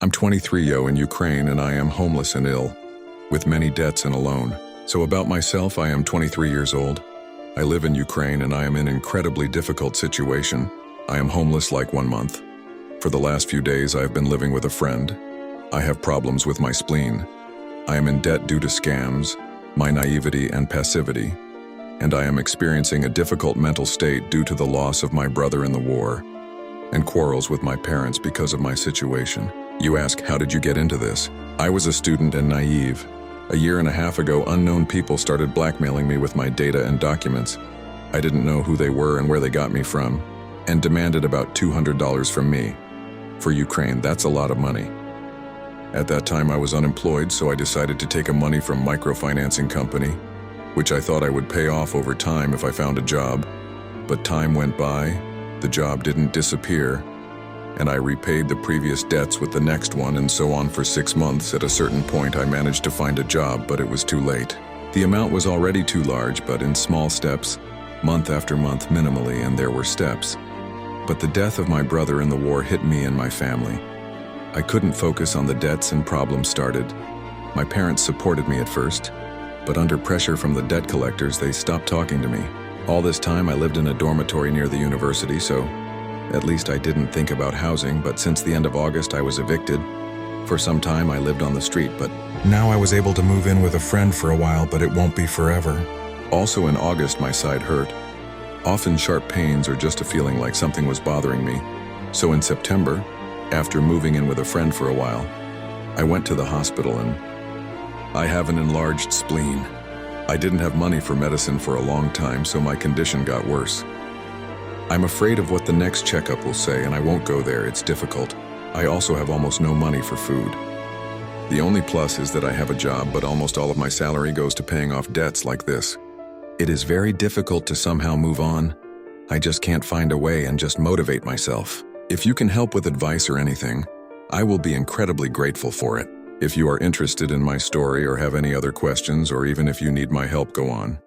I'm 23 in Ukraine and I am homeless and ill, with many debts and alone. So about myself, I am 23 years old. I live in Ukraine and I am in an incredibly difficult situation. I am homeless like 1 month. For the last few days, I have been living with a friend. I have problems with my spleen. I am in debt due to scams, my naivety and passivity, and I am experiencing a difficult mental state due to the loss of my brother in the war and quarrels with my parents because of my situation. You ask, how did you get into this? I was a student and naive. A year and a half ago, unknown people started blackmailing me with my data and documents. I didn't know who they were and where they got me from, and demanded about $200 from me. For Ukraine, that's a lot of money. At that time, I was unemployed, so I decided to take a money from microfinancing company, which I thought I would pay off over time if I found a job. But time went by, the job didn't disappear, and I repaid the previous debts with the next one and so on for 6 months. At a certain point, I managed to find a job, but it was too late. The amount was already too large, but in small steps, month after month minimally, and there were steps. But the death of my brother in the war hit me and my family. I couldn't focus on the debts and problems started. My parents supported me at first, but under pressure from the debt collectors, they stopped talking to me. All this time, I lived in a dormitory near the university, so at least I didn't think about housing, but since the end of August, I was evicted. For some time, I lived on the street, but now I was able to move in with a friend for a while, but it won't be forever. Also in August, my side hurt. Often sharp pains or just a feeling like something was bothering me. So in September, after moving in with a friend for a while, I went to the hospital and I have an enlarged spleen. I didn't have money for medicine for a long time, so my condition got worse. I'm afraid of what the next checkup will say, and I won't go there. It's difficult. I also have almost no money for food. The only plus is that I have a job, but almost all of my salary goes to paying off debts like this. It is very difficult to somehow move on. I just can't find a way and just motivate myself. If you can help with advice or anything, I will be incredibly grateful for it. If you are interested in my story or have any other questions, or even if you need my help, go on.